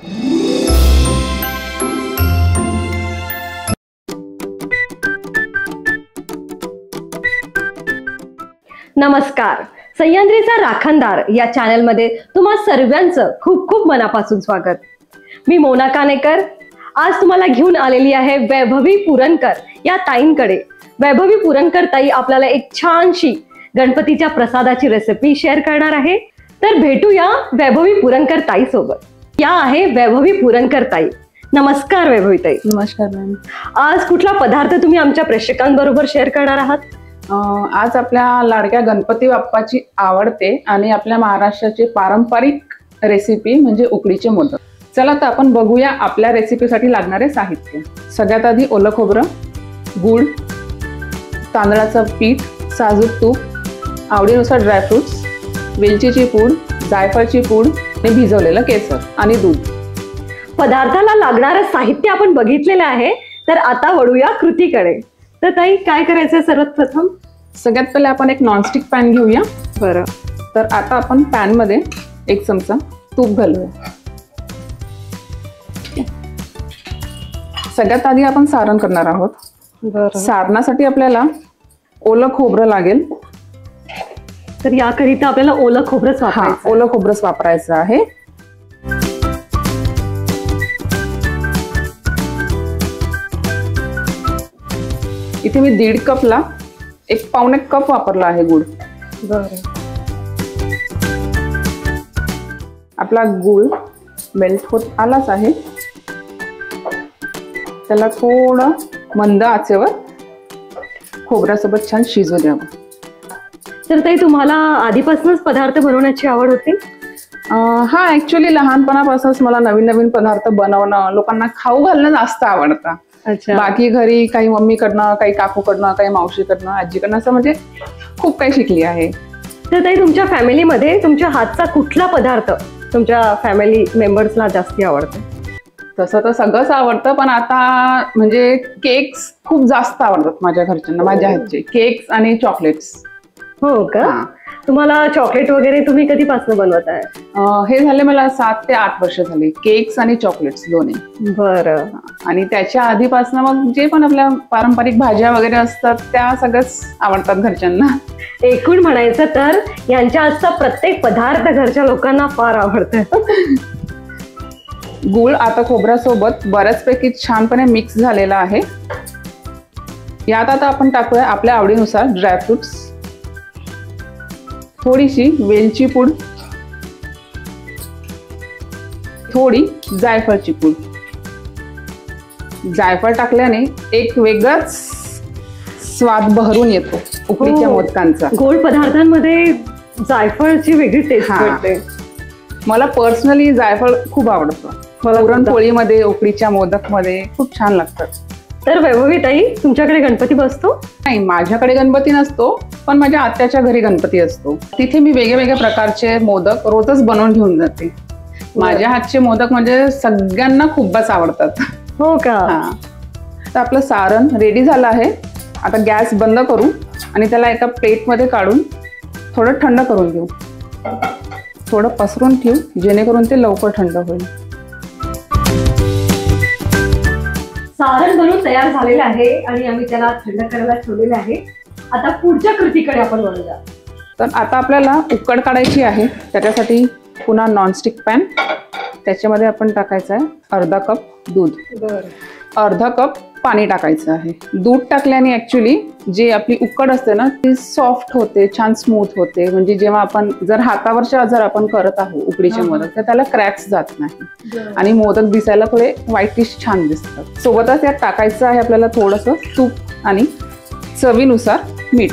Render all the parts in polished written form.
नमस्कार, सह्याद्रीचा राखणदार या चॅनलमध्ये तुम्हा सर्वांचं खूप खूप मनापासून स्वागत. मी मोना कानेकर आज तुम्हाला घेऊन आलेली आहे वैभवी पुरणकर या ताईंकडे. वैभवी पुरणकर ताई आपल्याला एक छानशी गणपतीच्या प्रसादाची रेसिपी शेअर करणार आहे. तर भेटूया वैभवी पुरणकर ताई सोबत. या आहे वैभवी पुरणकर ताई. नमस्कार वैभवी ताई. नमस्कार मॅम. आज कुठला पदार्थ तुम्ही आमच्या प्रेक्षकांबरोबर शेअर करणार आहात? आज आपल्या लाडक्या गणपती बाप्पाची आवडते आणि आपल्या महाराष्ट्राची पारंपरिक रेसिपी म्हणजे उकडीचे मोदक. चला तर आपण बघूया आपल्या रेसिपीसाठी लागणारे साहित्य. सगळ्यात आधी ओलं खोबरं, गूळ, तांदळाचं पीठ, साजूक तूप, आवडीनुसार ड्रायफ्रुट्स, वेलचीची पूड, जायफळची पूड आणि भिजवलेलं केसर आणि दूध. पदार्थाला लागणारं साहित्य आपण बघितलेलं आहे. तर आता वळूया कृतीकडे. तर ताई काय करायचं सर्वात प्रथम? सगळ्यात पहिले आपण एक नॉनस्टिक पॅन घेऊया. बरं. तर आता आपण पॅन मध्ये 1 चमचा तूप घालूया. सगळ्यात आधी आपण सारण करणार आहोत. बरं. सारणासाठी आपल्याला ओलं खोबरं लागेल. तर याकरिता आपल्याला ओलं खोबरंच वापरायचं. ओलं खोबरंच वापरायचं आहे. इथे मी 1.5 कपला 1 पाऊण कप वापरला आहे गूळ. बरं. आपला गूळ मेल्ट होत आलाच आहे. त्याला थोडं मंद आचेवर खोबऱ्यासोबत छान शिजू द्यावं. तर ताई तुम्हाला आधीपासूनच पदार्थ बनवण्याची आवड होती? हा, ऍक्च्युली लहानपणापासूनच मला नवीन नवीन पदार्थ बनवणं, लोकांना खाऊ घालणं जास्त आवडतं. अच्छा. बाकी घरी काही मम्मीकडनं, काही काकूकडनं, काही मावशीकडनं, आजीकडनं असं म्हणजे खूप काही शिकली आहे. तर ताई तुमच्या फॅमिलीमध्ये तुमच्या हातचा कुठला पदार्थ तुमच्या फॅमिली मेंबर्सला जास्ती आवडतो? तसं तर सगळंच आवडतं, पण आता म्हणजे केक्स खूप जास्त आवडतात माझ्या घरच्यांना. माझ्या हातचे केक्स आणि चॉकलेट्स. हो का? तुम्हाला चॉकलेट वगैरे तुम्ही कधीपासून बनवत आहे? हे झाले मला 7 ते 8 वर्ष झाली. केक्स आणि चॉकलेट्स दोन्ही. बरं. आणि त्याच्या आधीपासून मग जे पण आपल्या पारंपरिक भाज्या वगैरे असतात त्या सगळंच आवडतात घरच्यांना. एकूण म्हणायचं तर यांच्या आजचा प्रत्येक पदार्थ घरच्या लोकांना फार आवडतं. गूळ आता खोबऱ्यासोबत बऱ्याचपैकी छानपणे मिक्स झालेला आहे. यात आता आपण टाकूया आपल्या आवडीनुसार ड्रायफ्रुट्स, थोडीशी वेलची पूड, थोडी जायफळची पूड. जायफळ टाकल्याने एक वेगळाच स्वाद बहरून येतो उकडीच्या मोदकांचा. गोड पदार्थांमध्ये जायफळची वेगळी टेस्ट वाटते. मला पर्सनली जायफळ खूप आवडतं. पुरणपोळीमध्ये, उकडीच्या मोदक मध्ये खूप छान लागतात. तर वैभवी ताई तुमच्याकडे गणपती बसतो? नाही, माझ्याकडे गणपती नसतो, पण माझ्या आत्याच्या घरी गणपती असतो. तिथे मी वेगवेगळ्या प्रकारचे मोदक रोजच बनवून घेऊन जाते. माझ्या हातचे मोदक म्हणजे सगळ्यांना खूपच आवडतात. हो का? तर आपलं सारण रेडी झालं आहे. आता गॅस बंद करू आणि त्याला एका प्लेटमध्ये काढून थोडं थंड करून घेऊ. थोडं पसरून ठेवू जेणेकरून ते लवकर थंड होईल. सारण बनवून तयार झालेलं आहे आणि आम्ही त्याला थंड करायला ठेवलेलं आहे. आता पुढच्या कृतीकडे आपण वळूया. तर आता आपल्याला उकड काढायची आहे. त्याच्यासाठी पुन्हा नॉनस्टिक पॅन, त्याच्यामध्ये आपण टाकायचं आहे अर्धा कप दूध. अर्धा कप पाणी टाकायचं आहे. दूध टाकल्याने ऍक्च्युली जे आपली उकड असते ना ती सॉफ्ट होते, छान स्मूथ होते. म्हणजे जेव्हा आपण जर हातावरच्या जर आपण करत आहोत उकडीचे मोदक तर त्याला क्रॅक्स जात नाही आणि मोदक दिसायला थोडे व्हाईटिश छान दिसतात. सोबतच यात टाकायचं आहे आपल्याला थोडंसं तूप आणि चवीनुसार मीठ.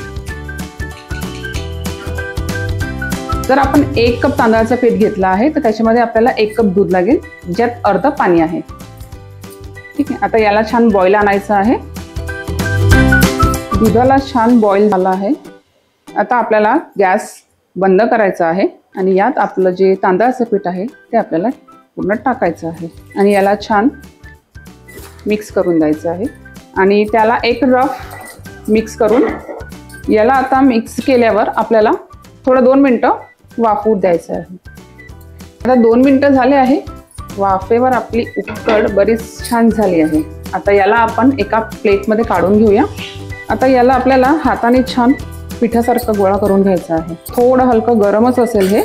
जर आपण 1 कप तांदळाचं पीठ घेतलं आहे तर त्याच्यामध्ये आपल्याला 1 कप दूध लागेल, ज्यात अर्ध पाणी आहे. ठीक आहे. आता याला छान बॉईल आणायचं आहे. दुधाला छान बॉईल झाला आहे. आता आपल्याला गॅस बंद करायचा आहे आणि यात आपलं जे तांदळाचं पीठ आहे ते आपल्याला पूर्ण टाकायचं आहे आणि याला छान मिक्स करून द्यायचं आहे. आणि त्याला एक रफ मिक्स करून याला आता मिक्स केल्यावर आपल्याला थोडं 2 मिनिटं वाफू द्यायचं आहे. आता 2 मिनिटं झाले आहे. वाफेवर आपली उकड बरीच छान झाली आहे. आता याला आपण एका प्लेटमध्ये काढून घेऊया. आता याला आपल्याला हाताने छान पिठासारखं गोळा करून घ्यायचा आहे. थोडं हलकं गरमच असेल हे.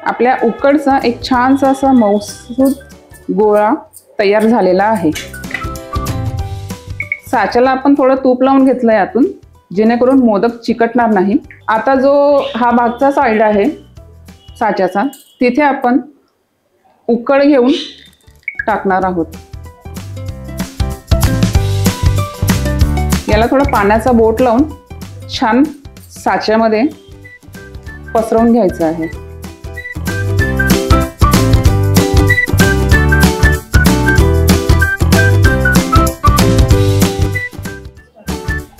आपल्या उकडचा एक छानसा असा मऊसूत गोळा तयार झालेला आहे. साच्याला आपण थोडं तूप लावून घेतलंय यातून, जेणेकरून मोदक चिकटणार नाही. आता जो हा भागचा साईड आहे साच्याचा, तिथे आपण उकड घेऊन टाकणार आहोत. याला थोडं पाण्याचा बोट लावून छान साच्यामध्ये पसरवून घ्यायचं आहे.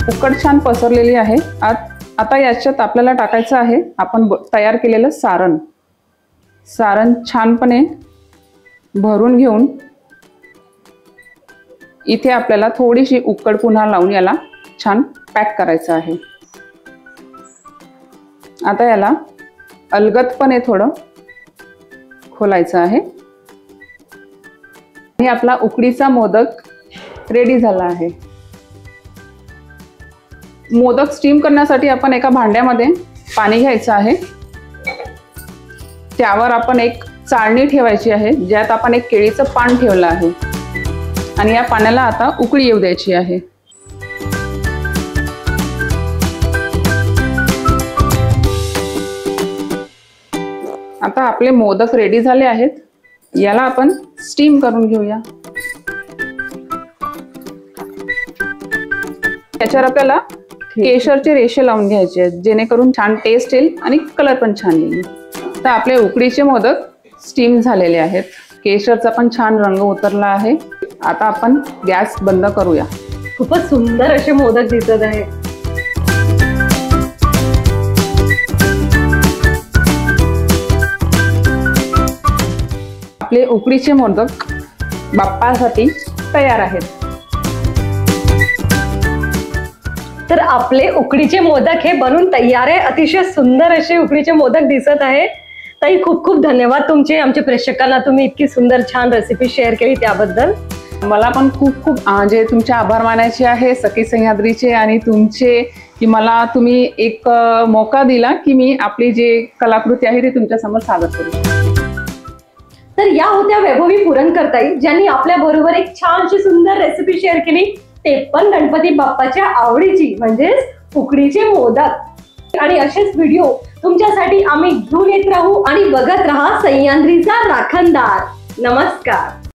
उकड छान पसरलेली आहे. आता याच्यात आपल्याला टाकायचं आहे आपण तयार केलेलं सारण. सारण छानपणे भरून घेऊन इथे आपल्याला थोडीशी उकड पुन्हा लावून याला छान पॅक करायचं आहे. आता याला अलगदपणे थोडं खोलायचं आहे. आणि आपला उकडीचा मोदक रेडी झाला आहे. मोदक स्टीम करण्यासाठी आपण एका भांड्यामध्ये पाणी घ्यायचं आहे. त्यावर आपण एक चाळणी ठेवायची आहे, ज्यात आपण एक केळीचं पान ठेवलं आहे. आणि या पाण्याला आता उकळी येऊ द्यायची आहे. आता आपले मोदक रेडी झाले आहेत. याला आपण स्टीम करून घेऊया. त्याच्यावर आपल्याला केशरचे रेषे लावून घ्यायचे आहेत, जेणेकरून छान टेस्ट येईल आणि कलर पण छान येईल. तर आपले उकडीचे मोदक स्टीम झालेले आहेत. केशरचा पण छान रंग उतरला आहे. आता आपण गॅस बंद करूया. खूपच सुंदर असे मोदक दिसत आहे. आपले उकडीचे मोदक बाप्पासाठी तयार आहेत. तर आपले उकडीचे मोदक हे बनून तयार आहे. अतिशय सुंदर असे उकडीचे मोदक दिसत आहे. ताई, खूप खूप धन्यवाद तुमचे. आमच्या प्रेक्षकांना तुम्ही इतकी सुंदर छान रेसिपी शेअर केली त्याबद्दल. मला पण खूप खूप म्हणजे तुमचे आभार मानायचे आहे सखी सह्याद्रीचे आणि तुमचे, की मला तुम्ही एक मौका दिला की मी आपली जे कलाकृती आहे ती तुमच्या समोर सादर करू शकते. तर या होत्या वैभवी पुरणकर ताई, ज्यांनी आपल्या बरोबर एक छानशी सुंदर रेसिपी शेअर केली, ते पण गणपती बाप्पाच्या आवडीची, म्हणजेच उकडीचे मोदक. आणि असेच व्हिडिओ तुमच्यासाठी आम्ही घेऊन येत राहू आणि बघत राहा सह्याद्रीचा राखणदार. नमस्कार.